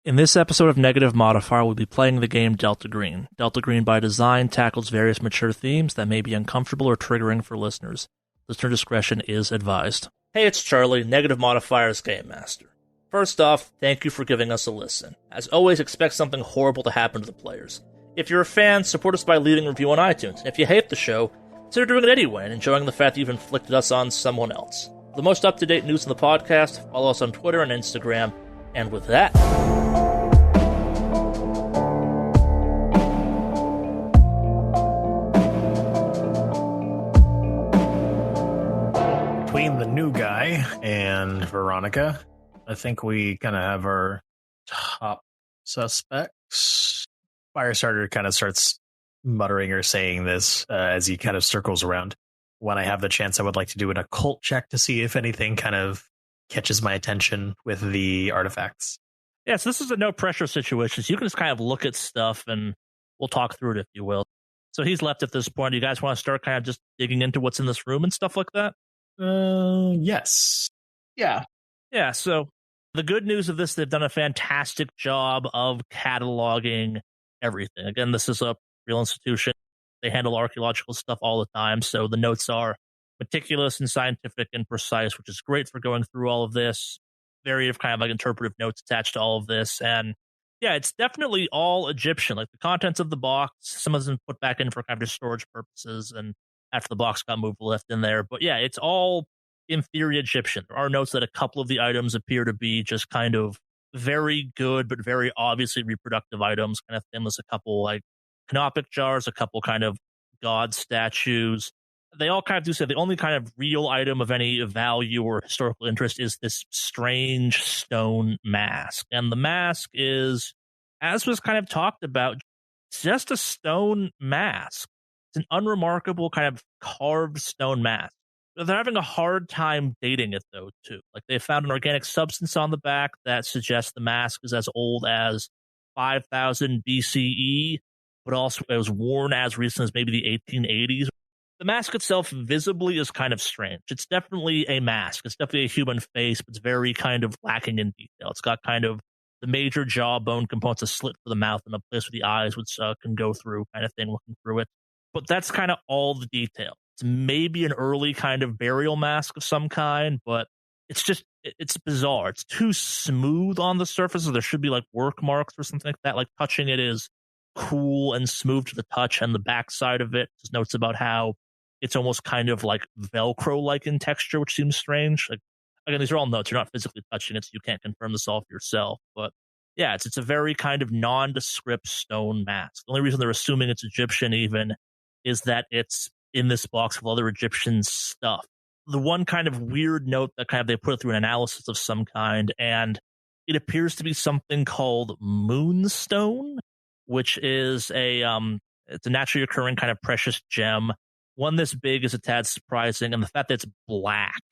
In this episode of Negative Modifier, we'll be playing the game Delta Green. Delta Green, by design, tackles various mature themes that may be uncomfortable or triggering for listeners. Listener discretion is advised. Hey, it's Charlie, Negative Modifier's Game Master. First off, thank you for giving us a listen. As always, expect something horrible to happen to the players. If you're a fan, support us by leaving a review on iTunes. And if you hate the show, consider doing it anyway and enjoying the fact that you've inflicted us on someone else. For the most up-to-date news in the podcast, follow us on Twitter and Instagram. And with that... Between the new guy and Veronica, I think we kind of have our top suspects. Firestarter kind of starts muttering or saying this as he kind of circles around. When I have the chance, I would like to do an occult check to see if anything kind of catches my attention with the artifacts. Yeah, so this is a no-pressure situation, so you can just kind of look at stuff, and we'll talk through it, if you will. So he's left at this point. Do you guys want to start kind of just digging into what's in this room and stuff like that? Yes. Yeah. Yeah, so the good news of this, they've done a fantastic job of cataloging everything. Again, this is a real institution. They handle archaeological stuff all the time, so the notes are meticulous and scientific and precise, which is great for going through all of this. Very kind of like interpretive notes attached to all of this. And yeah, it's definitely all Egyptian. Like the contents of the box, some of them put back in for kind of just storage purposes, and after the box got moved, left in there. But yeah, it's all in theory Egyptian. There are notes that a couple of the items appear to be just kind of very good, but very obviously reproductive items. Kind of thing. There's a couple like canopic jars, a couple kind of god statues. They all kind of do say the only kind of real item of any value or historical interest is this strange stone mask. And the mask is, as was kind of talked about, just a stone mask. It's an unremarkable kind of carved stone mask. They're having a hard time dating it, though, too. Like, they found an organic substance on the back that suggests the mask is as old as 5,000 BCE, but also it was worn as recent as maybe the 1880s. The mask itself visibly is kind of strange. It's definitely a mask. It's definitely a human face, but it's very kind of lacking in detail. It's got kind of the major jawbone components, a slit for the mouth, and a place where the eyes would can go through, kind of thing, looking through it. But that's kind of all the detail. It's maybe an early kind of burial mask of some kind, but it's bizarre. It's too smooth on the surface, so there should be like work marks or something like that. Like touching it is cool and smooth to the touch, and the backside of it just notes about how it's almost kind of like Velcro-like in texture, which seems strange. Like, again, these are all notes. You're not physically touching it, so you can't confirm this all for yourself. But yeah, it's a very kind of nondescript stone mask. The only reason they're assuming it's Egyptian even is that it's in this box with other Egyptian stuff. The one kind of weird note that kind of they put through an analysis of some kind, and it appears to be something called moonstone, which is it's a naturally occurring kind of precious gem. One this big is a tad surprising, and the fact that it's black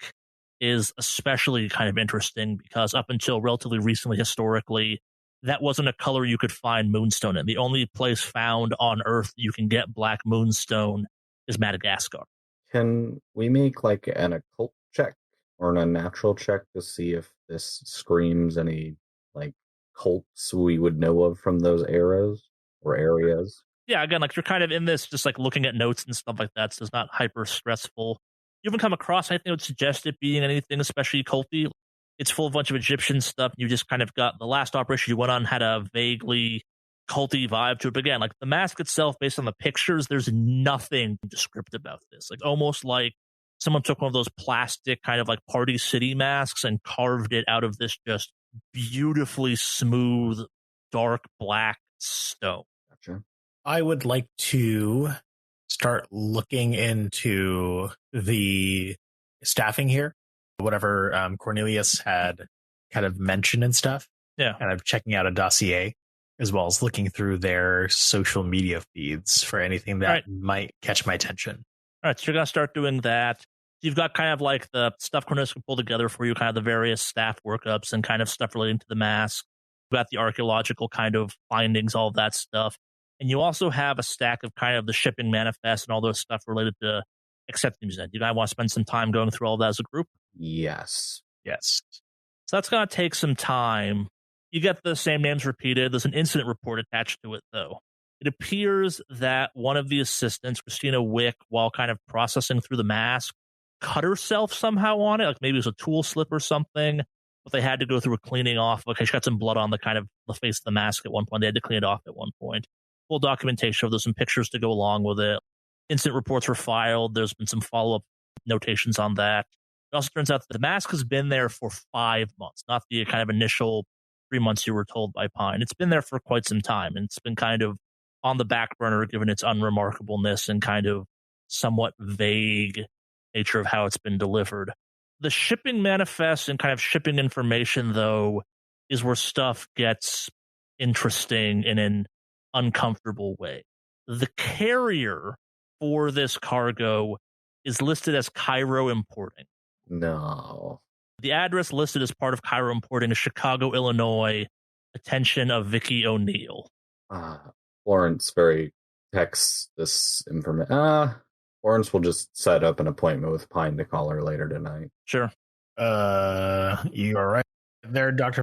is especially kind of interesting because up until relatively recently, historically, that wasn't a color you could find moonstone in. The only place found on Earth you can get black moonstone is Madagascar. Can we make like an occult check or an unnatural check to see if this screams any like cults we would know of from those eras or areas? Yeah, again, like you're kind of in this just like looking at notes and stuff like that, so it's not hyper stressful. You haven't come across anything that would suggest it being anything especially culty. It's full of a bunch of Egyptian stuff. You just kind of got the last operation you went on had a vaguely culty vibe to it. But again, like the mask itself, based on the pictures, there's nothing descriptive about this. Like almost like someone took one of those plastic kind of like Party City masks and carved it out of this just beautifully smooth, dark black stone. Gotcha. I would like to start looking into the staffing here, whatever Cornelius had kind of mentioned and stuff. Yeah. And I'm checking out a dossier as well as looking through their social media feeds for anything that might catch my attention. All right, so you're going to start doing that. You've got kind of like the stuff Cornelius can pull together for you, kind of the various staff workups and kind of stuff relating to the mask. You've got the archaeological kind of findings, all of that stuff. And you also have a stack of kind of the shipping manifest and all those stuff related to accepting museum. You guys want to spend some time going through all that as a group? Yes. Yes. So that's going to take some time. You get the same names repeated. There's an incident report attached to it, though. It appears that one of the assistants, Christina Wick, while kind of processing through the mask, cut herself somehow on it. Like maybe it was a tool slip or something, but they had to go through a cleaning off. Okay, she got some blood on the kind of the face of the mask at one point. They had to clean it off at one point. Full documentation. There's some pictures to go along with it. Incident reports were filed. There's been some follow-up notations on that. It also turns out that the mask has been there for 5 months, not the kind of initial 3 months you were told by Pine. It's been there for quite some time, and it's been kind of on the back burner given its unremarkableness and kind of somewhat vague nature of how it's been delivered. The shipping manifest and kind of shipping information, though, is where stuff gets interesting in an uncomfortable way. The carrier for this cargo is listed as Cairo Importing. No. The address listed as part of Cairo Importing is Chicago, Illinois. Attention of Vicky O'Neill. Florence very texts this information. Florence will just set up an appointment with Pine to call her later tonight. Sure. You are right there, Doctor.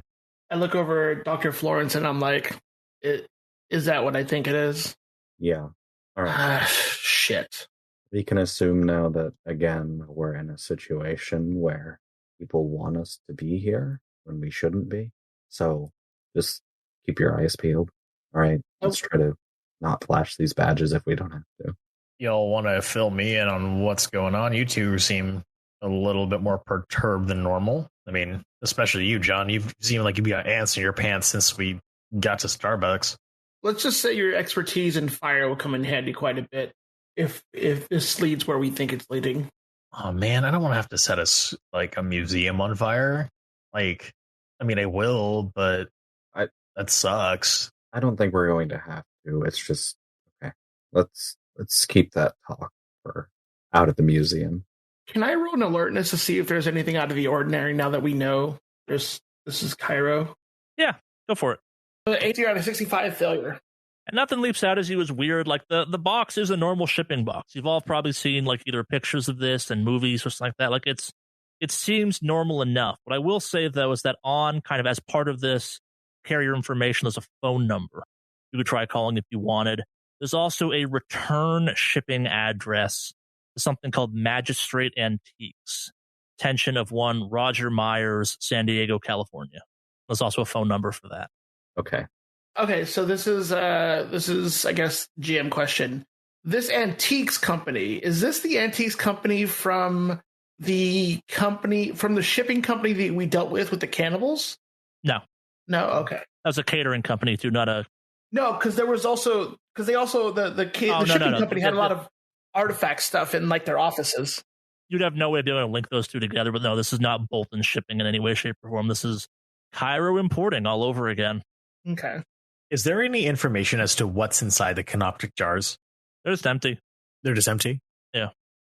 I look over at Dr. Florence and I'm like, is that what I think it is? Yeah. All right. Shit. We can assume now that, again, we're in a situation where people want us to be here when we shouldn't be. So just keep your eyes peeled. All right. Let's try to not flash these badges if we don't have to. Y'all want to fill me in on what's going on? You two seem a little bit more perturbed than normal. I mean, especially you, John. You seem like you've got ants in your pants since we got to Starbucks. Let's just say your expertise in fire will come in handy quite a bit if this leads where we think it's leading. Oh man, I don't want to have to set a museum on fire. I mean, I will, but that sucks. I don't think we're going to have to. It's just okay. Let's keep that talk for out at the museum. Can I roll an alertness to see if there's anything out of the ordinary now that we know this is Cairo? Yeah, go for it. 18 out of 65 failure. And nothing leaps out as you as weird. Like the box is a normal shipping box. You've all probably seen like either pictures of this and movies or something like that. Like it seems normal enough. What I will say though is that on kind of as part of this carrier information, there's a phone number you could try calling if you wanted. There's also a return shipping address to something called Magistrate Antiques. Attention of one Roger Myers, San Diego, California. There's also a phone number for that. Okay, so this is I guess GM question. This antiques company, is this the antiques company from the shipping company that we dealt with the cannibals? No, okay. That was a catering company too, not a. No, because the shipping company had a lot of artifact stuff in like their offices. You'd have no way of being able to link those two together, but no, this is not Bolton Shipping in any way, shape, or form. This is Cairo Importing all over again. Okay. Is there any information as to what's inside the canoptic jars? They're just empty. They're just empty? Yeah.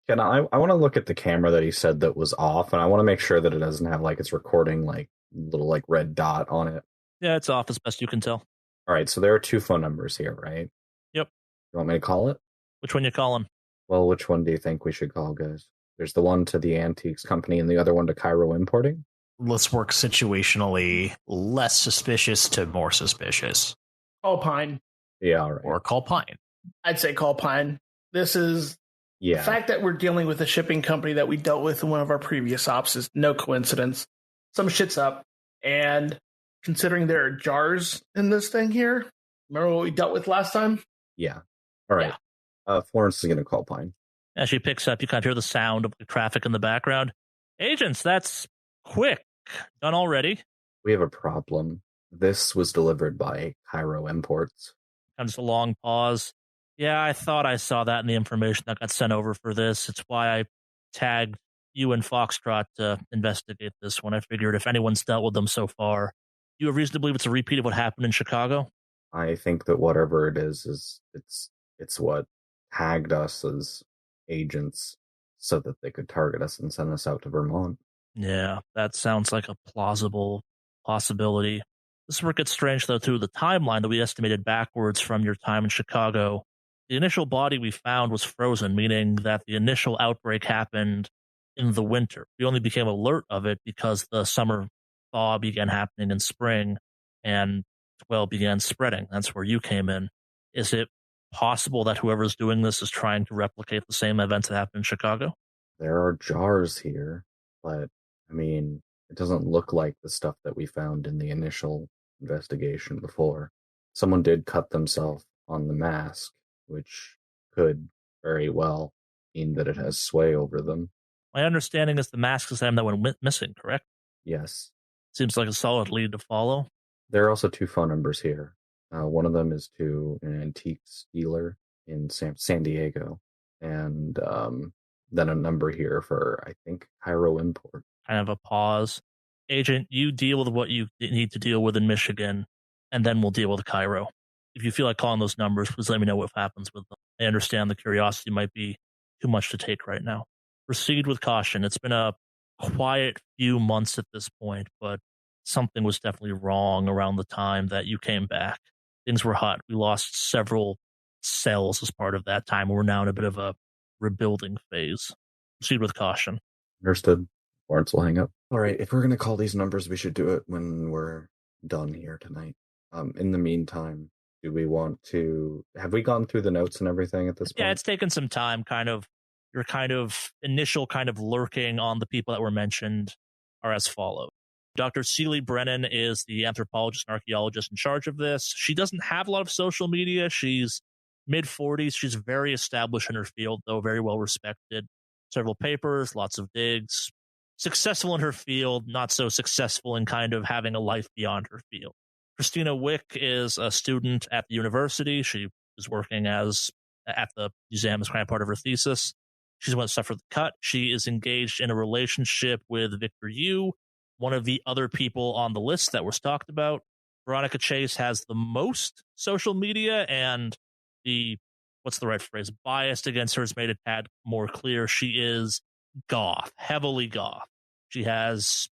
I want to look at the camera that he said that was off, and I want to make sure that it doesn't have like it's recording like little like red dot on it. Yeah, it's off as best you can tell. All right, so there are 2 phone numbers here, right? Yep. You want me to call it? Which one you calling? Well, which one do you think we should call, guys? There's the one to the antiques company and the other one to Cairo Importing. Let's work situationally less suspicious to more suspicious. Call Pine. Yeah, all right. Or call Pine. I'd say call Pine. This is the fact that we're dealing with a shipping company that we dealt with in one of our previous ops is no coincidence. Some shit's up. And considering there are jars in this thing here, remember what we dealt with last time? Yeah. All right. Yeah. Florence is going to call Pine. As she picks up, you kind of hear the sound of the traffic in the background. Agents, that's quick. Done already. We have a problem. This was delivered by Cairo Imports. Comes a long pause. Yeah, I thought I saw that in the information that got sent over for this. It's why I tagged you and Foxtrot to investigate this one. I figured if anyone's dealt with them so far, you have reason to believe it's a repeat of what happened in Chicago? I think that whatever it is it's what tagged us as agents so that they could target us and send us out to Vermont. Yeah, that sounds like a plausible possibility. This is where it gets strange, though, too. The timeline that we estimated backwards from your time in Chicago, the initial body we found was frozen, meaning that the initial outbreak happened in the winter. We only became alert of it because the summer thaw began happening in spring, and, well, began spreading. That's where you came in. Is it possible that whoever's doing this is trying to replicate the same events that happened in Chicago? There are jars here, but, I mean, it doesn't look like the stuff that we found in the initial investigation before. Someone did cut themselves on the mask, which could very well mean that it has sway over them. My understanding is the mask is them that went missing, correct? Yes. Seems like a solid lead to follow. There are also 2 phone numbers here. One of them is to an antiques dealer in San Diego, and then a number here for, I think, Cairo Import. Kind of a pause. Agent, you deal with what you need to deal with in Michigan, and then we'll deal with Cairo. If you feel like calling those numbers, please let me know what happens with them. I understand the curiosity might be too much to take right now. Proceed with caution. It's been a quiet few months at this point, but something was definitely wrong around the time that you came back. Things were hot. We lost several cells as part of that time. We're now in a bit of a rebuilding phase. Proceed with caution. Understood. Lawrence will hang up. All right, if we're going to call these numbers, we should do it when we're done here tonight. In the meantime, do we want to... Have we gone through the notes and everything at this point? Yeah, it's taken some time, your initial lurking on the people that were mentioned are as follows. Dr. Celie Brennan is the anthropologist and archaeologist in charge of this. She doesn't have a lot of social media. She's mid-40s. She's very established in her field, though very well respected. Several papers, lots of digs. Successful in her field, not so successful in having a life beyond her field. Christina Wick is a student at the university. She is working at the museum as part of her thesis. She's the one that suffered the cut. She is engaged in a relationship with Victor Yu, one of the other people on the list that was talked about. Veronica Chase has the most social media, and biased against her has made it a tad more clear. She is goth, heavily goth. She has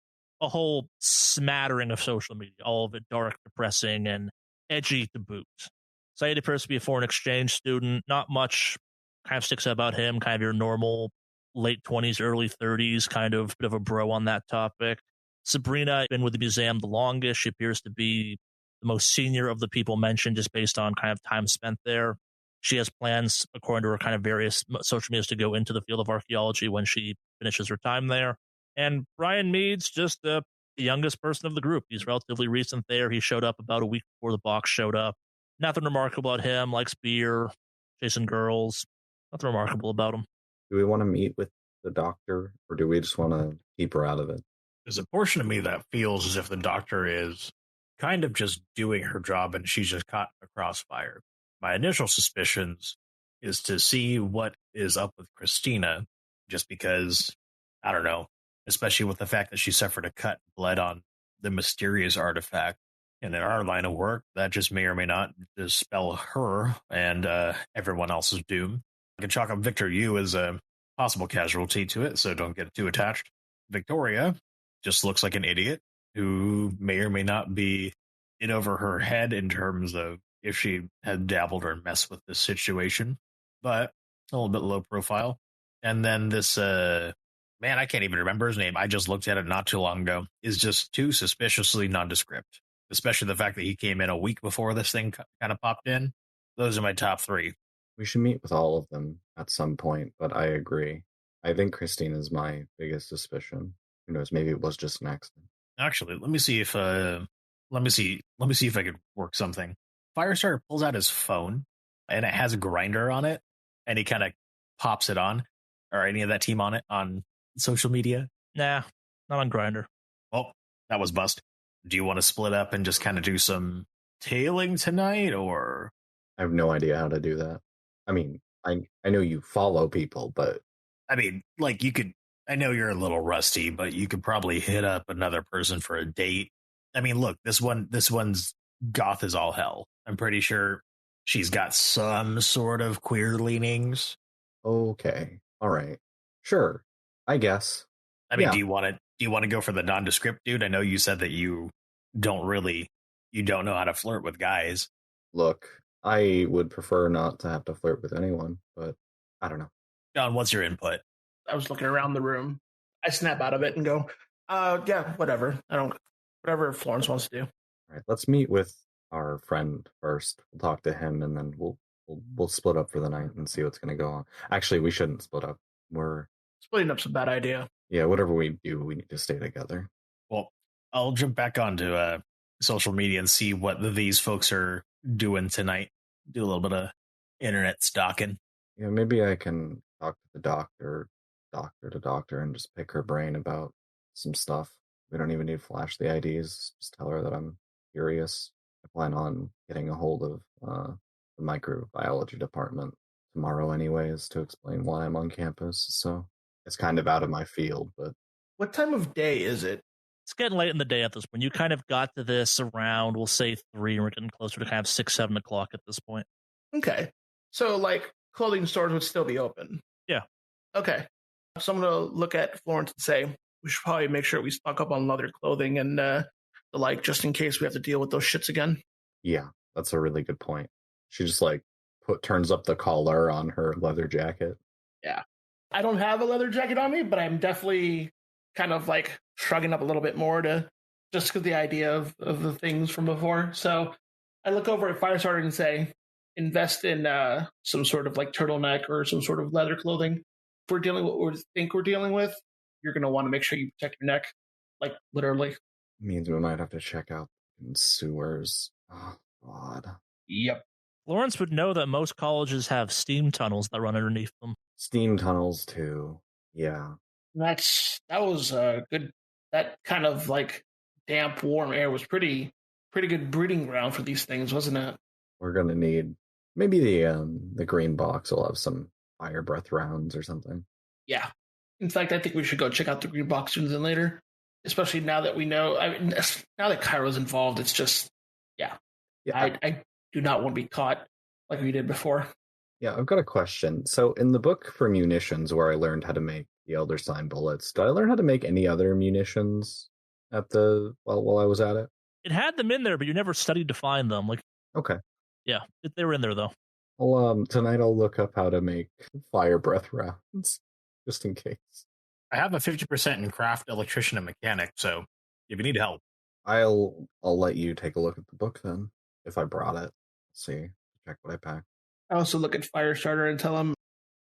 a whole smattering of social media, all of it dark, depressing, and edgy to boot. Saeed appears to be a foreign exchange student. Not much sticks out about him, your normal late 20s, early 30s, bit of a bro on that topic. Sabrina has been with the museum the longest. She appears to be the most senior of the people mentioned just based on time spent there. She has plans, according to her various social medias, to go into the field of archaeology when she finishes her time there. And Brian Mead's just the youngest person of the group. He's relatively recent there. He showed up about a week before the box showed up. Nothing remarkable about him. Likes beer, chasing girls. Nothing remarkable about him. Do we want to meet with the doctor, or do we just want to keep her out of it? There's a portion of me that feels as if the doctor is just doing her job and she's just caught in the crossfire. My initial suspicions is to see what is up with Christina, just because, I don't know, especially with the fact that she suffered a cut and bled on the mysterious artifact. And in our line of work, that just may or may not dispel her and everyone else's doom. I can chalk up Victor Yu as a possible casualty to it, so don't get too attached. Victoria just looks like an idiot who may or may not be in over her head in terms of if she had dabbled or messed with this situation, but a little bit low profile. And then this, man, I can't even remember his name. I just looked at it not too long ago, is just too suspiciously nondescript, especially the fact that he came in a week before this thing kind of popped in. Those are my top 3. We should meet with all of them at some point, but I agree. I think Christina's my biggest suspicion. Who knows? Maybe it was just an accident. Actually, let me see if I could work something. Firestarter pulls out his phone, and it has a grinder on it, and he kind of pops it on. Or any of that team on it on social media? Nah, not on Grindr. Oh, that was bust. Do you want to split up and just kind of do some tailing tonight, or? I have no idea how to do that. I mean, I know you follow people, but I mean, you could. I know you're a little rusty, but you could probably hit up another person for a date. I mean, look, this one's goth as all hell. I'm pretty sure she's got some sort of queer leanings. Okay, all right, sure, I guess. I mean, yeah. Do you want to go for the nondescript dude? I know you said that you don't know how to flirt with guys. Look, I would prefer not to have to flirt with anyone, but I don't know. John, what's your input? I was looking around the room. I snap out of it and go, yeah, whatever. Whatever Florence wants to do. All right, let's meet with our friend first. We'll talk to him, and then we'll split up for the night and see what's going to go on. Actually, we shouldn't split up. Splitting up's a bad idea. Yeah, whatever we do, we need to stay together. Well, I'll jump back onto social media and see what these folks are doing tonight. Do a little bit of internet stalking. Yeah, maybe I can talk to the doctor to doctor, and just pick her brain about some stuff. We don't even need to flash the IDs. Just tell her that I'm curious. I plan on getting a hold of the microbiology department tomorrow anyways to explain why I'm on campus. So it's kind of out of my field, but... What time of day is it? It's getting late in the day at this point. You kind of got to this around, we'll say 3, and we're getting closer to kind of 6, 7 o'clock at this point. Okay. So, like, clothing stores would still be open? Yeah. Okay. So I'm going to look at Florence and say, we should probably make sure we stock up on leather clothing and the like, just in case we have to deal with those shits again. Yeah, that's a really good point. She just, like, turns up the collar on her leather jacket. Yeah. I don't have a leather jacket on me, but I'm definitely kind of, like, shrugging up a little bit more to just because the idea of the things from before. So I look over at Firestarter and say, invest in some sort of like turtleneck or some sort of leather clothing. If we're dealing with what we think we're dealing with, you're going to want to make sure you protect your neck, like literally. Means we might have to check out sewers. Oh, God. Yep. Lawrence would know that most colleges have steam tunnels that run underneath them. Steam tunnels, too. Yeah. That was good. That kind of like damp, warm air was pretty good breeding ground for these things, wasn't it? We're going to need... Maybe the green box will have some fire breath rounds or something. Yeah. In fact, I think we should go check out the green box sooner than later. Especially now that we know... I mean, now that Cairo's involved, it's just... Yeah. I do not want to be caught like we did before. Yeah, I've got a question. So in the book for munitions, where I learned how to make the Elder Sign bullets, did I learn how to make any other munitions while I was at it? It had them in there, but you never studied to find them. Like, okay. Yeah, they were in there, though. Well, tonight I'll look up how to make fire breath rounds, just in case. I have a 50% in craft, electrician, and mechanic, so if you need help. I'll let you take a look at the book then, if I brought it. See, check what I packed. I also look at Firestarter and tell him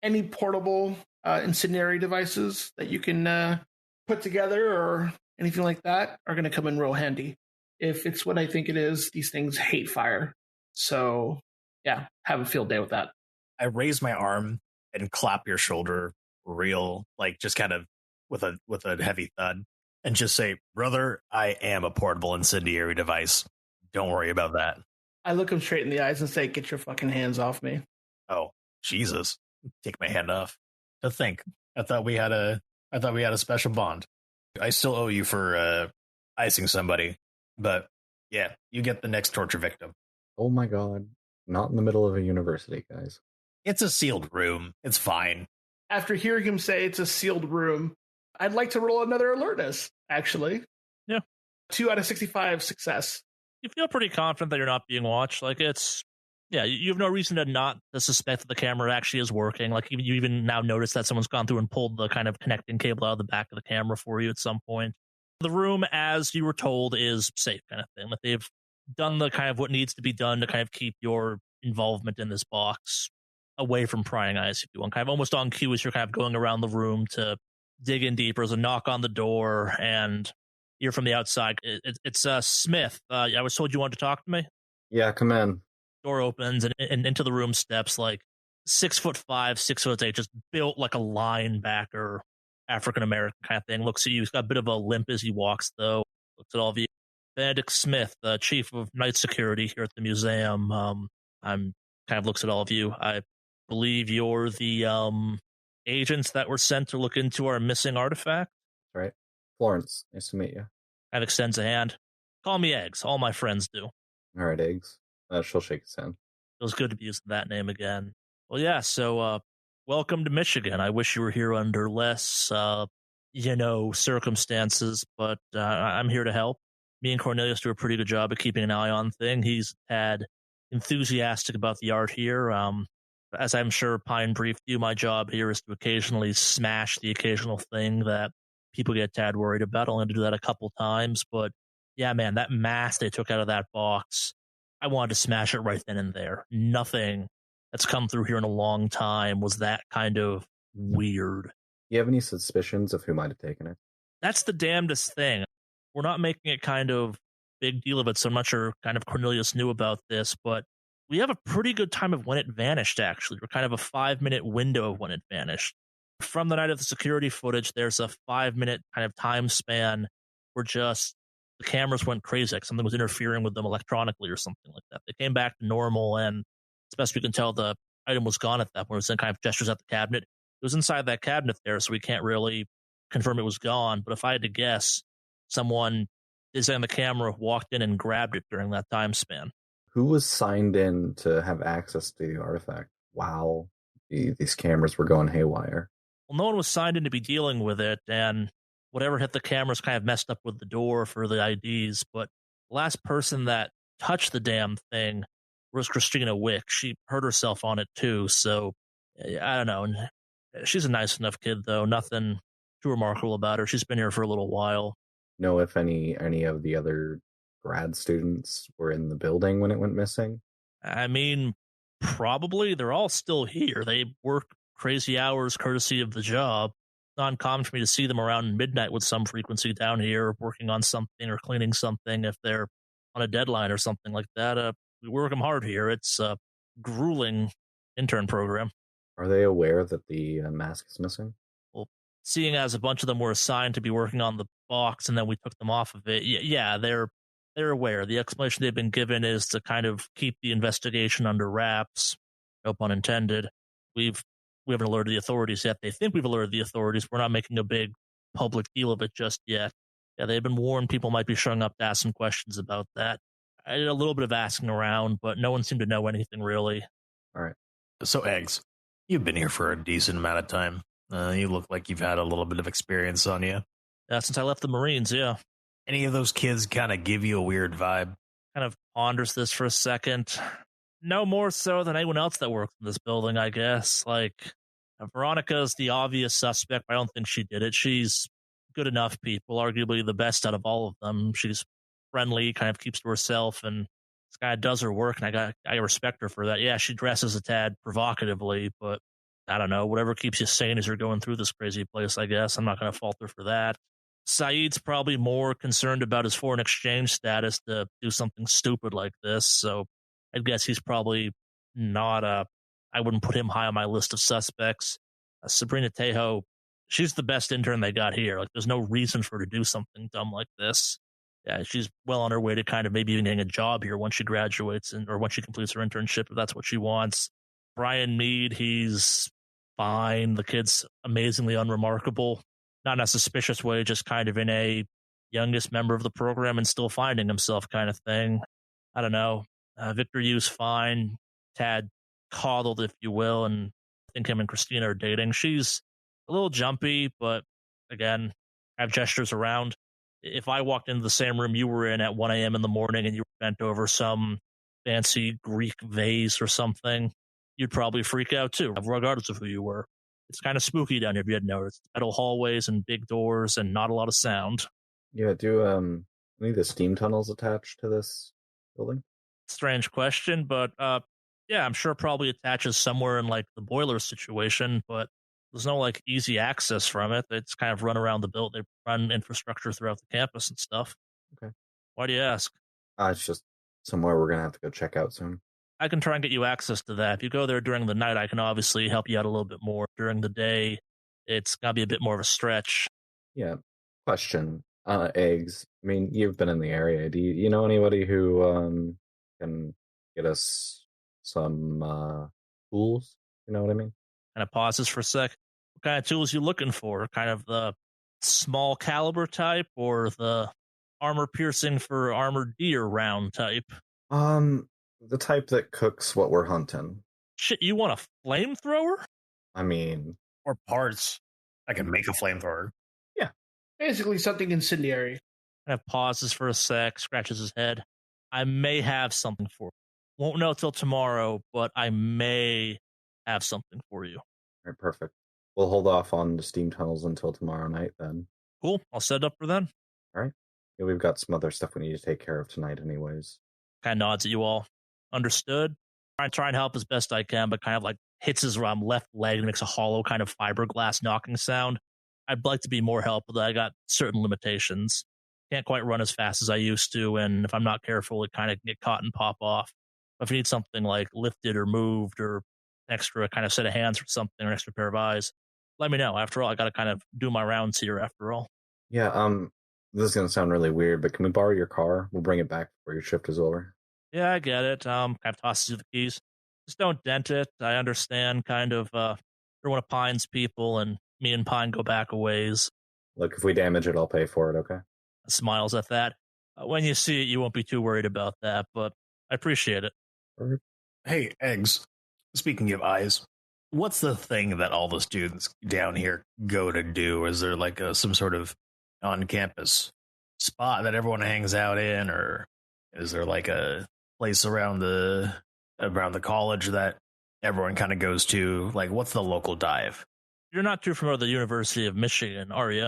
any portable incendiary devices that you can put together or anything like that are going to come in real handy. If it's what I think it is, these things hate fire. So, yeah, have a field day with that. I raise my arm and clap your shoulder real, like just kind of with a heavy thud, and just say, brother, I am a portable incendiary device. Don't worry about that. I look him straight in the eyes and say, get your fucking hands off me. Oh, Jesus. Take my hand off. To think. I thought we had a special bond. I still owe you for icing somebody. But yeah, you get the next torture victim. Oh my God. Not in the middle of a university, guys. It's a sealed room. It's fine. After hearing him say it's a sealed room, I'd like to roll another alertness, actually. Yeah. 2 out of 65 success. You feel pretty confident that you're not being watched. Like, it's... Yeah, you have no reason to not suspect that the camera actually is working. Like, you even now notice that someone's gone through and pulled the kind of connecting cable out of the back of the camera for you at some point. The room, as you were told, is safe kind of thing. That they've done the kind of what needs to be done to kind of keep your involvement in this box away from prying eyes, if you want. Kind of almost on cue as you're kind of going around the room to dig in deeper. There's a knock on the door, and you're from the outside. It's Smith. I was told you wanted to talk to me. Yeah, come in. Door opens and into the room steps like 6'5", 6'8", just built like a linebacker, African American kind of thing. Looks at you. He's got a bit of a limp as he walks, though. Looks at all of you. Benedict Smith, the chief of night security here at the museum. I'm kind of looks at all of you. I believe you're the agents that were sent to look into our missing artifact. All right, Florence. Nice to meet you. Kind of extends a hand. Call me Eggs. All my friends do. All right, Eggs. She'll shake his hand. Feels good to be using that name again. Well, yeah, so welcome to Michigan. I wish you were here under less, circumstances, but I'm here to help. Me and Cornelius do a pretty good job of keeping an eye on things. He's had enthusiastic about the art here. As I'm sure Pine briefed you, my job here is to occasionally smash the occasional thing that people get tad worried about. I'll only do that a couple times, but Yeah, man, that mask they took out of that box, I wanted to smash it right then and there. Nothing that's come through here in a long time was that kind of weird. You have any suspicions of who might have taken it? That's the damnedest thing. We're not making it kind of big deal of it, so I'm not sure kind of Cornelius knew about this, but we have a pretty good time of when it vanished, actually. We're kind of a 5-minute window of when it vanished. From the night of the security footage, there's a 5-minute kind of time span where just the cameras went crazy, like something was interfering with them electronically or something like that. They came back to normal, and as best we can tell, the item was gone at that point. It was in kind of gestures at the cabinet. It was inside that cabinet there, so we can't really confirm it was gone. But if I had to guess, someone designed the camera, walked in, and grabbed it during that time span. Who was signed in to have access to the artifact while these cameras were going haywire? Well, no one was signed in to be dealing with it, and whatever hit the cameras kind of messed up with the door for the IDs. But the last person that touched the damn thing was Christina Wick. She hurt herself on it too, so I don't know. She's a nice enough kid, though. Nothing too remarkable about her. She's been here for a little while. Know if any of the other grad students were in the building when it went missing? I mean, probably. They're all still here. They work crazy hours courtesy of the job. It's not uncommon for me to see them around midnight with some frequency down here working on something or cleaning something if they're on a deadline or something like that. We work them hard here. It's a grueling intern program. Are they aware that the mask is missing? Well, seeing as a bunch of them were assigned to be working on the box and then we took them off of it, yeah, they're aware. The explanation they've been given is to kind of keep the investigation under wraps. No pun intended. We haven't alerted the authorities yet. They think we've alerted the authorities. We're not making a big public deal of it just yet. Yeah, they've been warned people might be showing up to ask some questions about that. I did a little bit of asking around, but no one seemed to know anything really. All right. So, Eggs, you've been here for a decent amount of time. You look like you've had a little bit of experience on you. Yeah, since I left the Marines, yeah. Any of those kids kind of give you a weird vibe? Kind of ponders this for a second. No more so than anyone else that works in this building, I guess. Like, Veronica's the obvious suspect, but I don't think she did it. She's good enough people, arguably the best out of all of them. She's friendly, kind of keeps to herself, and this guy does her work, and I respect her for that. Yeah, she dresses a tad provocatively, but I don't know, whatever keeps you sane as you're going through this crazy place, I guess. I'm not going to fault her for that. Saeed's probably more concerned about his foreign exchange status to do something stupid like this, so I guess he's probably not I wouldn't put him high on my list of suspects. Sabrina Tejo, she's the best intern they got here. Like, there's no reason for her to do something dumb like this. Yeah, she's well on her way to kind of maybe even getting a job here once she graduates or once she completes her internship, if that's what she wants. Brian Mead, he's fine. The kid's amazingly unremarkable. Not in a suspicious way, just kind of in a youngest member of the program and still finding himself kind of thing. I don't know. Victor Yu's fine. Tad coddled, if you will, and I think him and Christina are dating. She's a little jumpy, but again, I have gestures around. If I walked into the same room you were in at 1 a.m. in the morning and you were bent over some fancy Greek vase or something, you'd probably freak out too, regardless of who you were. It's kind of spooky down here, if you had noticed. Metal hallways and big doors and not a lot of sound. Yeah, do any of the steam tunnels attached to this building? Strange question, but yeah, I'm sure it probably attaches somewhere in like the boiler situation, but there's no like easy access from it. It's kind of run around the building. They run infrastructure throughout the campus and stuff. Okay. Why do you ask? It's just somewhere we're going to have to go check out soon. I can try and get you access to that. If you go there during the night, I can obviously help you out a little bit more. During the day, it's going to be a bit more of a stretch. Yeah. Question. Eggs. I mean, you've been in the area. Do you know anybody who can get us some tools? You know what I mean? Kind of pauses for a sec. What kind of tools you looking for? Kind of the small caliber type or the armor piercing for armored deer round type? The type that cooks what we're hunting. Shit, you want a flamethrower? I mean... Or parts. I can make a flamethrower. Yeah. Basically something incendiary. Kind of pauses for a sec, scratches his head. I may have something for you. Won't know till tomorrow, but I may have something for you. All right, perfect. We'll hold off on the steam tunnels until tomorrow night then. Cool. I'll set it up for then. All right. Yeah, we've got some other stuff we need to take care of tonight anyways. Kind of nods at you all. Understood. Try and help as best I can, but kind of like hits his left leg and makes a hollow kind of fiberglass knocking sound. I'd like to be more helpful, but I got certain limitations. Can't quite run as fast as I used to, and if I'm not careful, it kind of get caught and pop off. But if you need something like lifted or moved or extra kind of set of hands or something, or extra pair of eyes, let me know. After all, I got to kind of do my rounds here after all. Yeah, this is going to sound really weird, but can we borrow your car? We'll bring it back before your shift is over. Yeah, I get it. Kind of tosses you the keys. Just don't dent it. I understand kind of, you're one of Pine's people, and me and Pine go back a ways. Look, if we damage it, I'll pay for it, okay? Smiles at that. When you see it, you won't be too worried about that, but I appreciate it. Hey, Eggs, speaking of eyes, what's the thing that all the students down here go to do? Is there like some sort of on-campus spot that everyone hangs out in, or is there like a place around the college that everyone kind of goes to? Like, what's the local dive? You're not too familiar with the University of Michigan, are you?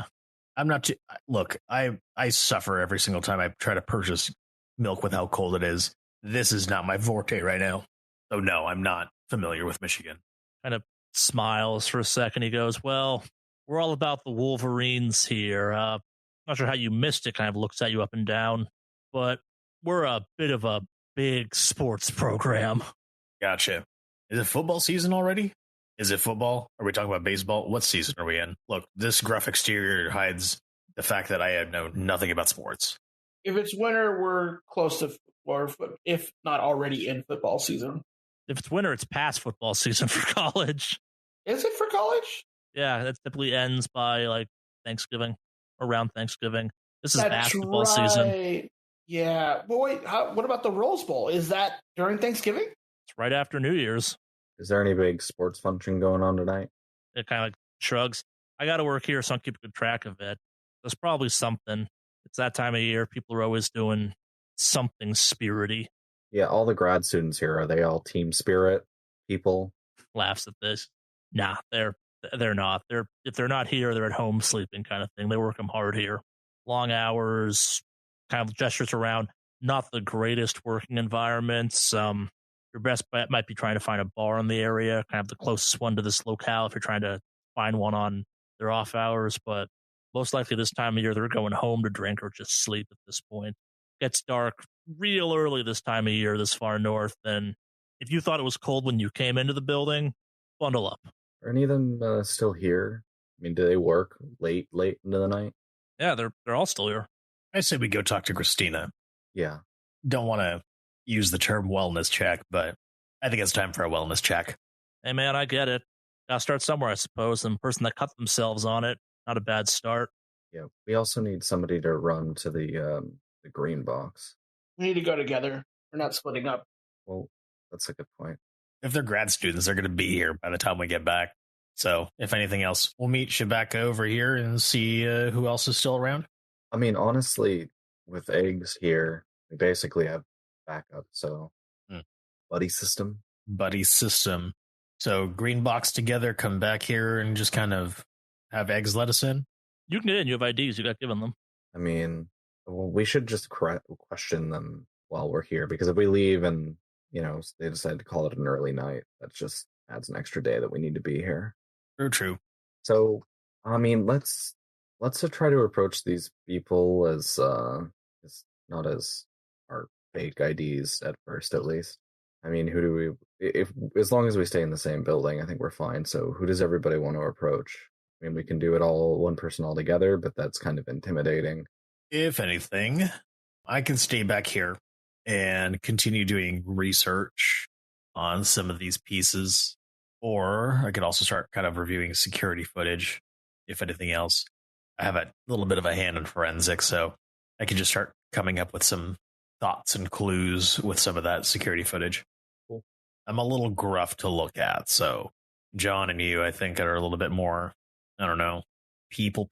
I'm not too. Look, I suffer every single time I try to purchase milk with how cold it is. This is not my forte right now. So no, I'm not familiar with Michigan. Kind of smiles for a second. He goes, well, we're all about the Wolverines here. Not sure how you missed it, kind of looks at you up and down, but we're a bit of a big sports program. Gotcha. Is it football season already? Is it football? Are we talking about baseball? What season are we in? Look, this gruff exterior hides the fact that I know nothing about sports. If it's winter, we're close to, or if not already in football season. If it's winter, it's past football season for college. Is it for college? Yeah, that typically ends by like Thanksgiving, around Thanksgiving. This is basketball season. Yeah. But wait, what about the Rose Bowl? Is that during Thanksgiving? It's right after New Year's. Is there any big sports function going on tonight? It kind of like shrugs. I got to work here, so I'm keeping good track of it. There's probably something. It's that time of year. People are always doing something spirity. Yeah, all the grad students here, are they all team spirit people? Laughs at this. Nah, they're not. If they're not here, they're at home sleeping kind of thing. They work them hard here. Long hours, kind of gestures around. Not the greatest working environments. Your best bet might be trying to find a bar in the area, kind of the closest one to this locale if you're trying to find one on their off hours. But most likely this time of year, they're going home to drink or just sleep at this point. Gets dark real early this time of year, this far north. And if you thought it was cold when you came into the building, bundle up. Are any of them still here? I mean, do they work late into the night? Yeah, they're all still here. I say we go talk to Christina. Yeah. Don't want to use the term wellness check, but I think it's time for a wellness check. Hey, man, I get it. Gotta start somewhere, I suppose. And the person that cut themselves on it, not a bad start. Yeah, we also need somebody to run to the green box. We need to go together. We're not splitting up. Well, that's a good point. If they're grad students, they're going to be here by the time we get back. So, if anything else, we'll meet Shabaka over here and see who else is still around. I mean, honestly, with Eggs here, we basically have backup. So, buddy system. So, green box together, come back here and just kind of have Eggs let us in. You can get in. You have IDs. You got given them. I mean, well, we should just question them while we're here, because if we leave and, they decide to call it an early night, that just adds an extra day that we need to be here. True. So, I mean, let's try to approach these people as not as our fake IDs at first, at least. I mean, who do we? As long as we stay in the same building, I think we're fine. So, who does everybody want to approach? I mean, we can do it all one person all together, but that's kind of intimidating. If anything, I can stay back here and continue doing research on some of these pieces, or I could also start kind of reviewing security footage. If anything else, I have a little bit of a hand in forensics, so I can just start coming up with some thoughts and clues with some of that security footage. Cool. I'm a little gruff to look at, so John and you, I think, are a little bit more, I don't know, people.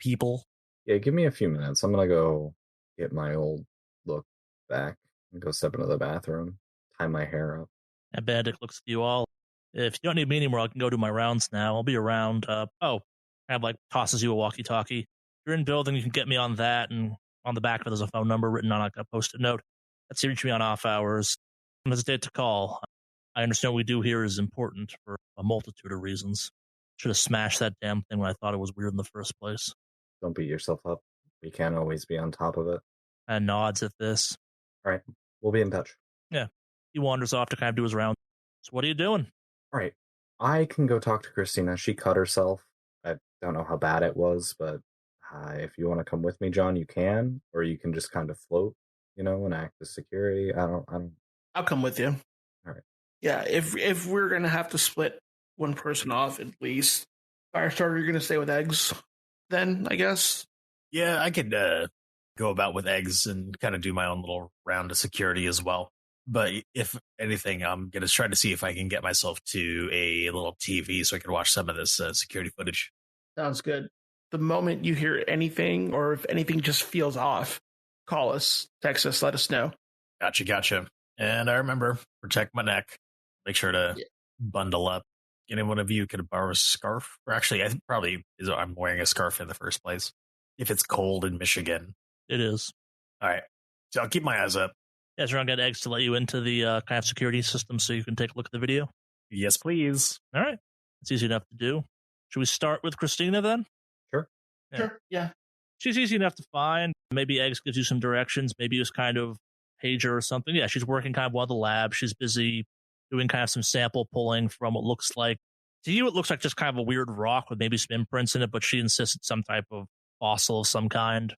Yeah, give me a few minutes. I'm going to go get my old look back and go step into the bathroom, tie my hair up. And Bandit looks at you all. If you don't need me anymore, I can go do my rounds now. I'll be around. Kind of like tosses you a walkie-talkie. If you're in building, you can get me on that, and On the back of it, there's a phone number written on like a post-it note. That's to reach me on off hours. Don't hesitate to call. I understand what we do here is important for a multitude of reasons. Should have smashed that damn thing when I thought it was weird in the first place. Don't beat yourself up. We can't always be on top of it. And nods at this. All right. We'll be in touch. Yeah. He wanders off to kind of do his round. So what are you doing? All right. I can go talk to Christina. She cut herself. I don't know how bad it was, but if you want to come with me, John, you can, or you can just kind of float, and act as security. I don't. I'll come with you. All right. Yeah, if we're gonna have to split one person off at least, Firestarter, you're gonna stay with Eggs, then I guess. Yeah, I could go about with Eggs and kind of do my own little round of security as well. But if anything, I'm gonna try to see if I can get myself to a little TV so I can watch some of this security footage. Sounds good. The moment you hear anything, or if anything just feels off, call us, text us, let us know. Gotcha. And I remember, protect my neck. Make sure to bundle up. Any one of you could borrow a scarf. Or actually, I think probably I'm wearing a scarf in the first place. If it's cold in Michigan. It is. All right. So I'll keep my eyes up. Yeah, so I'll get Eggs to let you into the kind of security system so you can take a look at the video. Yes, please. All right. It's easy enough to do. Should we start with Christina then? Sure. Yeah. Sure, yeah. She's easy enough to find. Maybe Eggs gives you some directions. Maybe it's kind of pager or something. Yeah, she's working kind of one of the labs. She's busy doing kind of some sample pulling from what looks like, to you, it looks like just kind of a weird rock with maybe some imprints in it, but she insists it's some type of fossil of some kind.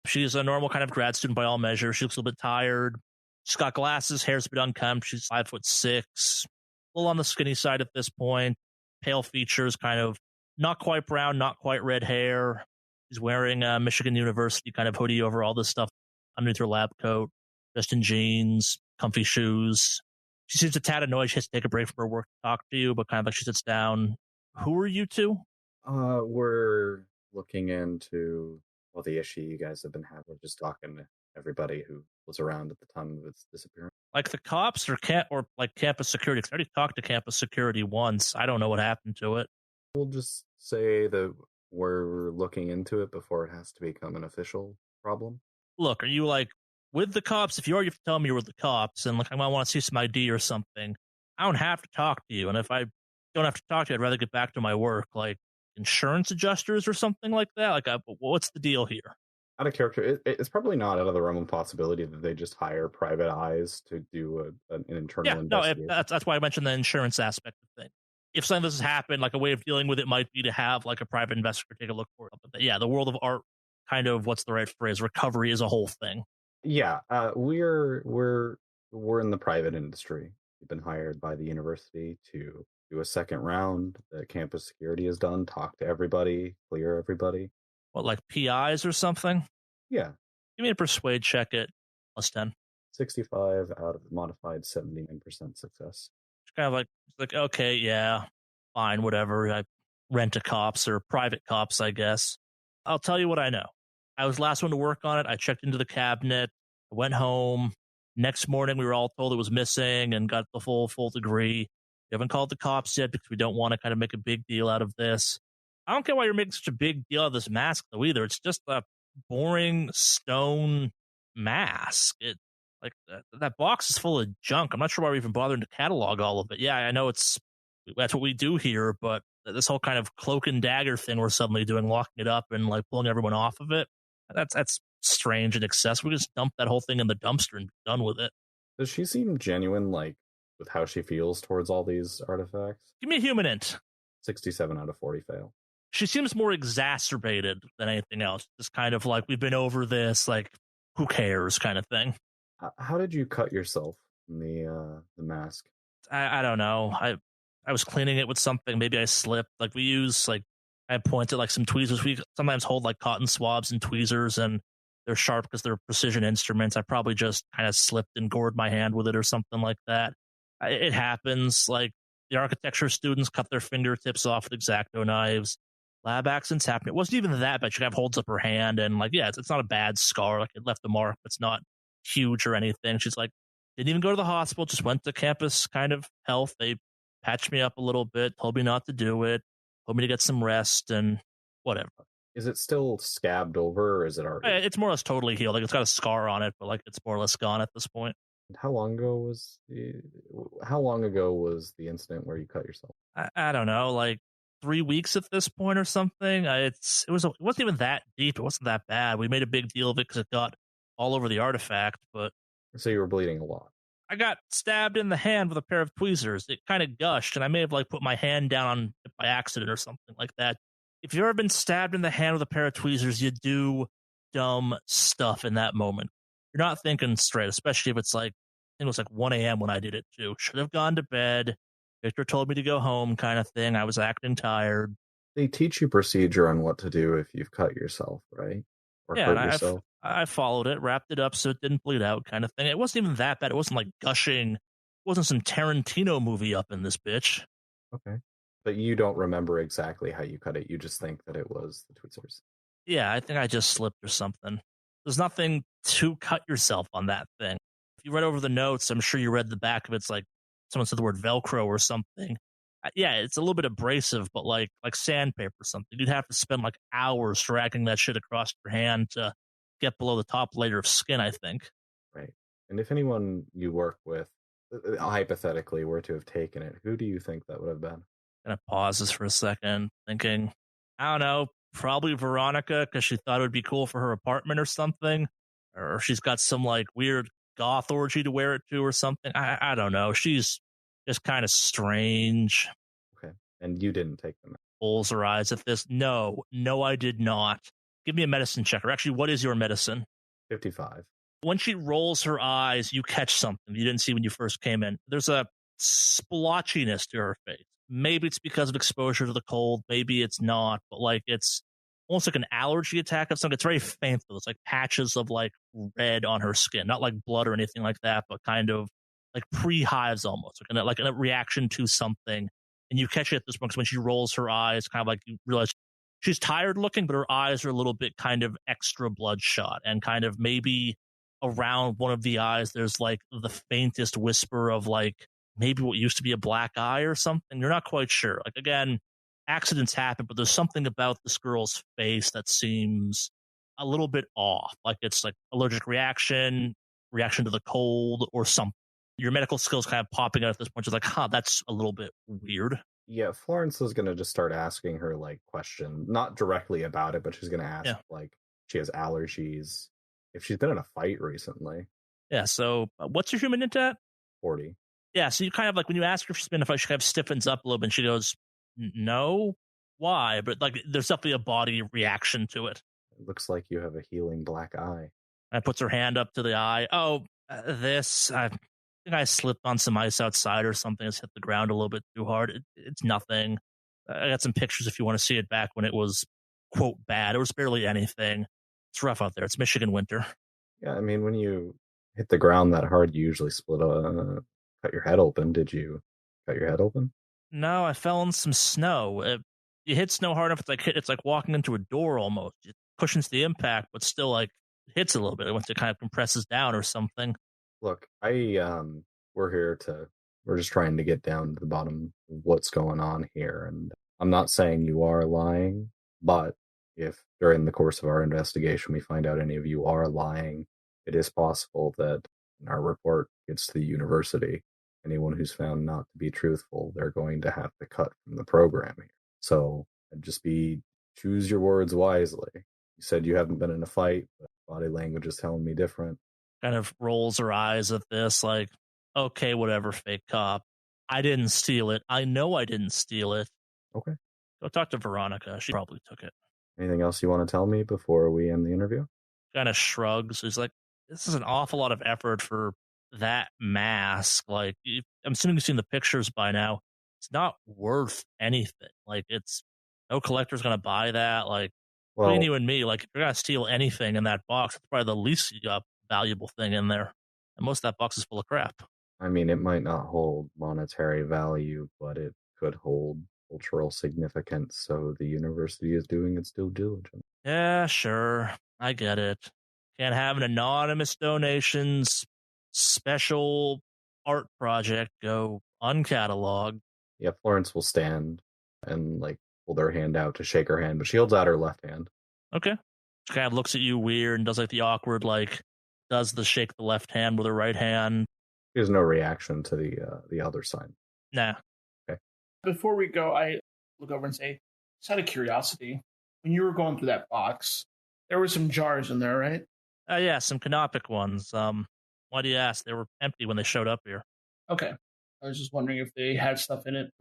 She's a normal kind of grad student by all measures. She looks a little bit tired. She's got glasses, hair's a bit unkempt. She's 5'6", a little on the skinny side at this point. Pale features, kind of not quite brown, not quite red hair. She's wearing a Michigan University kind of hoodie over all this stuff underneath her lab coat, just in jeans, comfy shoes. She seems a tad annoyed. She has to take a break from her work to talk to you, but kind of like she sits down. Who are you two? We're looking into the issue you guys have been having. We're just talking to everybody who was around at the time of its disappearance. Like the cops or like campus security? 'Cause I already talked to campus security once. I don't know what happened to it. We'll just say that we're looking into it before it has to become an official problem. Look, are you like with the cops? If you are, you have to tell me you're with the cops, and like I might want to see some ID or something. I don't have to talk to you, and if I don't have to talk to you, I'd rather get back to my work, like insurance adjusters or something like that. Like, what's the deal here? Out of character, it's probably not out of the realm of possibility that they just hire private eyes to do an internal investigation. No, that's why I mentioned the insurance aspect of things. If something like this has happened, like a way of dealing with it might be to have like a private investigator take a look for it. But yeah, the world of art, kind of, what's the right phrase? Recovery is a whole thing. Yeah, we're in the private industry. We've been hired by the university to do a second round. The campus security is done. Talk to everybody, clear everybody. What, like PIs or something? Yeah. Give me a persuade check at +10. 65 out of modified 79% success. It's kind of like, okay, yeah, fine, whatever. I rent a cops or private cops, I guess. I'll tell you what I know. I was the last one to work on it. I checked into the cabinet. I went home. Next morning, we were all told it was missing and got the full degree. We haven't called the cops yet because we don't want to kind of make a big deal out of this. I don't get why you're making such a big deal out of this mask, though, either. It's just a boring stone mask. That box is full of junk. I'm not sure why we're even bothering to catalog all of it. Yeah, I know that's what we do here, but this whole kind of cloak and dagger thing we're suddenly doing, locking it up and like pulling everyone off of it, that's strange and excessive. We just dump that whole thing in the dumpster and be done with it. Does she seem genuine, like, with how she feels towards all these artifacts? Give me a human int. 67 out of 40 fail. She seems more exacerbated than anything else. Just kind of like, we've been over this, like, who cares kind of thing. How did you cut yourself in the mask? I don't know. I was cleaning it with something. Maybe I slipped. Like, we use, like, I pointed like some tweezers. We sometimes hold like cotton swabs and tweezers, and they're sharp because they're precision instruments. I probably just kind of slipped and gored my hand with it or something like that. It happens. Like, the architecture students cut their fingertips off with X-Acto knives. Lab accidents happen. It wasn't even that bad. She kind of holds up her hand, and like, yeah, it's not a bad scar. Like, it left a mark, but it's not huge or anything. She's like, didn't even go to the hospital. Just went to campus kind of health. They patched me up a little bit, told me not to do it, told me to get some rest and whatever. Is it still scabbed over, or is it already? It's more or less totally healed. Like, it's got a scar on it, but like it's more or less gone at this point. How long ago was the incident where you cut yourself? I don't know, like 3 weeks at this point or something. It wasn't even that deep. It wasn't that bad. We made a big deal of it because it got all over the artifact. But so you were bleeding a lot. I got stabbed in the hand with a pair of tweezers. It kind of gushed, and I may have like put my hand down on it by accident or something like that. If you've ever been stabbed in the hand with a pair of tweezers, you do dumb stuff in that moment. You're not thinking straight, especially if it's like, I think it was like 1 a.m. when I did it too. Should have gone to bed. Victor told me to go home, kind of thing. I was acting tired. They teach you procedure on what to do if you've cut yourself, right? Or Yeah, hurt and yourself. I followed it, wrapped it up so it didn't bleed out, kind of thing. It wasn't even that bad. It wasn't like gushing. It wasn't some Tarantino movie up in this bitch. Okay. But you don't remember exactly how you cut it. You just think that it was the tweezers. Yeah, I think I just slipped or something. There's nothing to cut yourself on that thing. If you read over the notes, I'm sure you read the back of it. It's like someone said the word Velcro or something. Yeah, it's a little bit abrasive, but like sandpaper or something. You'd have to spend like hours dragging that shit across your hand to get below the top layer of skin, I think. Right. And if anyone you work with, hypothetically, were to have taken it, who do you think that would have been? Kind of pauses for a second, thinking, I don't know, probably Veronica, because she thought it would be cool for her apartment or something. Or she's got some like weird goth orgy to wear it to or something. I don't know. She's just kind of strange. Okay. And you didn't take them. Rolls her eyes at this. No, I did not. Give me a medicine checker. Actually, what is your medicine? 55. When she rolls her eyes, you catch something you didn't see when you first came in. There's a splotchiness to her face. Maybe it's because of exposure to the cold. Maybe it's not. But like it's almost like an allergy attack of something. It's very faint though. It's like patches of like red on her skin. Not like blood or anything like that, but kind of like pre-hives almost. Like a reaction to something. And you catch it at this point because when she rolls her eyes, kind of like you realize she's tired looking, but her eyes are a little bit kind of extra bloodshot and kind of maybe around one of the eyes, there's like the faintest whisper of like maybe what used to be a black eye or something. You're not quite sure. Like, again, accidents happen, but there's something about this girl's face that seems a little bit off. Like it's like allergic reaction to the cold or something. Your medical skills kind of popping out at this point. She's like, that's a little bit weird. Yeah, Florence is going to just start asking her like questions, not directly about it, but she's going to ask like she has allergies, if she's been in a fight recently. Yeah, so what's your human int at? 40. Yeah, so you kind of like when you ask her if she's been in a fight, she kind of stiffens up a little bit and she goes, no, why? But like there's definitely a body reaction to it. It looks like you have a healing black eye. And puts her hand up to the eye. Oh, I think I slipped on some ice outside or something. It's hit the ground a little bit too hard. It's nothing. I got some pictures if you want to see it back when it was, quote, bad. It was barely anything. It's rough out there. It's Michigan winter. Yeah, I mean, when you hit the ground that hard, you usually cut your head open. Did you cut your head open? No, I fell in some snow. You hit snow hard enough, it's like walking into a door almost. It cushions the impact, but still like hits a little bit once it kind of compresses down or something. Look, we're just trying to get down to the bottom of what's going on here. And I'm not saying you are lying, but if during the course of our investigation we find out any of you are lying, it is possible that when our report gets to the university, anyone who's found not to be truthful, they're going to have to cut from the program here. So choose your words wisely. You said you haven't been in a fight, but body language is telling me different. Kind of rolls her eyes at this, like, okay, whatever, fake cop. I didn't steal it. I know I didn't steal it. Okay. Go talk to Veronica. She probably took it. Anything else you want to tell me before we end the interview? Kind of shrugs. He's like, this is an awful lot of effort for that mask. Like, I'm assuming you've seen the pictures by now. It's not worth anything. Like, no collector's going to buy that. Like, between you and me, like, if you're going to steal anything in that box, it's probably the least valuable thing in there. And most of that box is full of crap. I mean, it might not hold monetary value, but it could hold cultural significance. So the university is doing its due diligence. Yeah, sure. I get it. Can't have an anonymous donations special art project go uncatalogued. Yeah, Florence will stand and like hold her hand out to shake her hand, but she holds out her left hand. Okay. She kind of looks at you weird and does like the awkward, like, does the shake the left hand with her right hand. There's no reaction to the other sign. Nah. Okay. Before we go, I look over and say, just out of curiosity, when you were going through that box, there were some jars in there, right? Yeah, some canopic ones. Why do you ask? They were empty when they showed up here. Okay. I was just wondering if they had stuff in it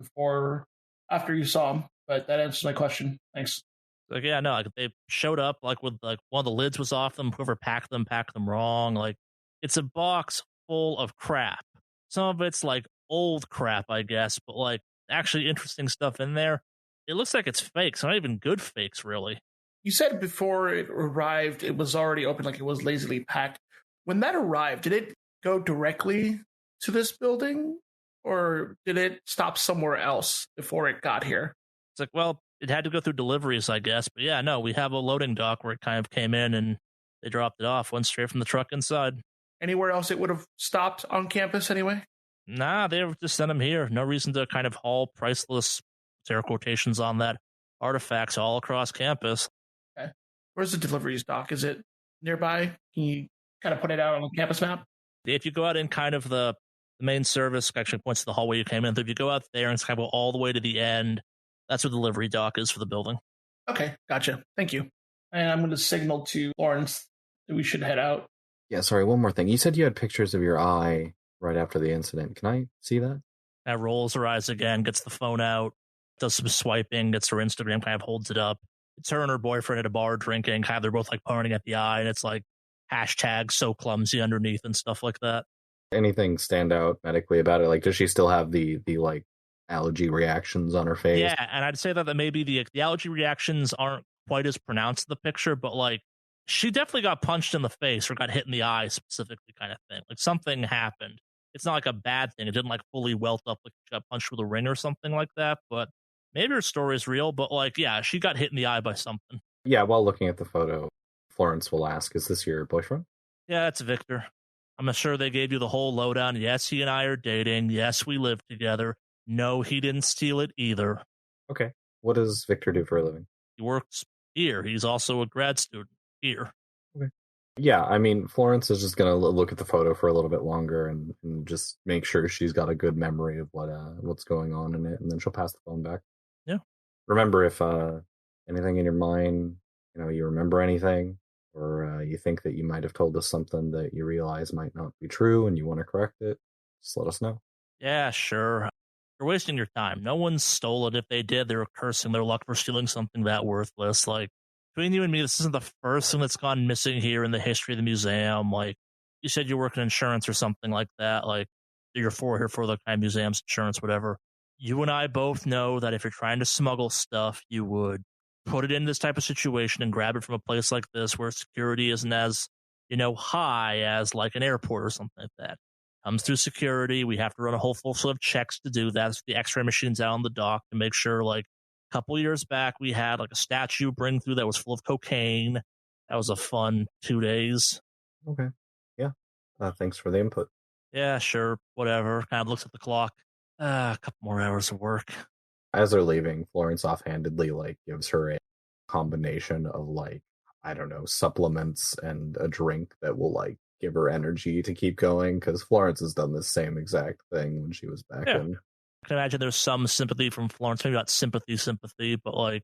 after you saw them, but that answers my question. Thanks. Like, yeah, no, like they showed up like with like one of the lids was off them. Whoever packed them wrong. Like, it's a box full of crap. Some of it's like old crap, I guess, but like actually interesting stuff in there. It looks like it's fakes, not even good fakes, really. You said before it arrived, it was already open, like it was lazily packed. When that arrived, did it go directly to this building, or did it stop somewhere else before it got here? It's like, well, it had to go through deliveries, I guess. But yeah, no, we have a loading dock where it kind of came in and they dropped it off, went straight from the truck inside. Anywhere else it would have stopped on campus anyway? Nah, they just sent them here. No reason to kind of haul priceless, air quotations on that, artifacts all across campus. Okay. Where's the deliveries dock? Is it nearby? Can you kind of put it out on the campus map? If you go out in kind of the main service, actually points to the hallway you came in. If you go out there and it's kind of go all the way to the end, that's where the delivery dock is for the building. Okay, gotcha. Thank you. And I'm going to signal to Lawrence that we should head out. Yeah, sorry, one more thing. You said you had pictures of your eye right after the incident. Can I see that? That rolls her eyes again, gets the phone out, does some swiping, gets her Instagram, kind of holds it up. It's her and her boyfriend at a bar drinking. Kind of, they're both like pointing at the eye, and it's like hashtag so clumsy underneath and stuff like that. Anything stand out medically about it? Like, does she still have the like allergy reactions on her face? Yeah, and I'd say that maybe the allergy reactions aren't quite as pronounced in the picture, but like she definitely got punched in the face or got hit in the eye specifically, kind of thing. Like something happened. It's not like a bad thing. It didn't like fully welt up like she got punched with a ring or something like that. But maybe her story is real. But like, yeah, she got hit in the eye by something. Yeah, while looking at the photo, Florence will ask, "Is this your boyfriend?" Yeah, it's Victor. I'm sure they gave you the whole lowdown. Yes, he and I are dating. Yes, we live together. No, he didn't steal it either. Okay. What does Victor do for a living? He works here. He's also a grad student here. Okay. Yeah, I mean, Florence is just going to look at the photo for a little bit longer and just make sure she's got a good memory of what's going on in it, and then she'll pass the phone back. Yeah. Remember, if anything in your mind, you remember anything, or you think that you might have told us something that you realize might not be true and you want to correct it, just let us know. Yeah, sure. You're wasting your time. No one stole it. If they did, they were cursing their luck for stealing something that worthless. Like, between you and me, this isn't the first thing that's gone missing here in the history of the museum. Like, you said you work in insurance or something like that. Like, you're here for the kind of museum's insurance, whatever. You and I both know that if you're trying to smuggle stuff, you would put it in this type of situation and grab it from a place like this where security isn't as, high as like an airport or something like that. Comes through security. We have to run a whole full set of checks to do that. So the x-ray machines out on the dock to make sure, like, a couple years back, we had like a statue bring through that was full of cocaine. That was a fun 2 days. Okay. Yeah. Thanks for the input. Yeah, sure. Whatever. Kind of looks at the clock. A couple more hours of work. As they're leaving, Florence offhandedly gives her a combination of I don't know, supplements and a drink that will give her energy to keep going, because Florence has done the same exact thing when she was back in. I can imagine there's some sympathy from Florence, maybe not sympathy, but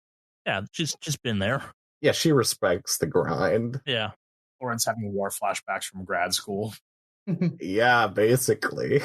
she's just been there. Yeah, she respects the grind. Yeah. Florence having war flashbacks from grad school. Yeah, basically.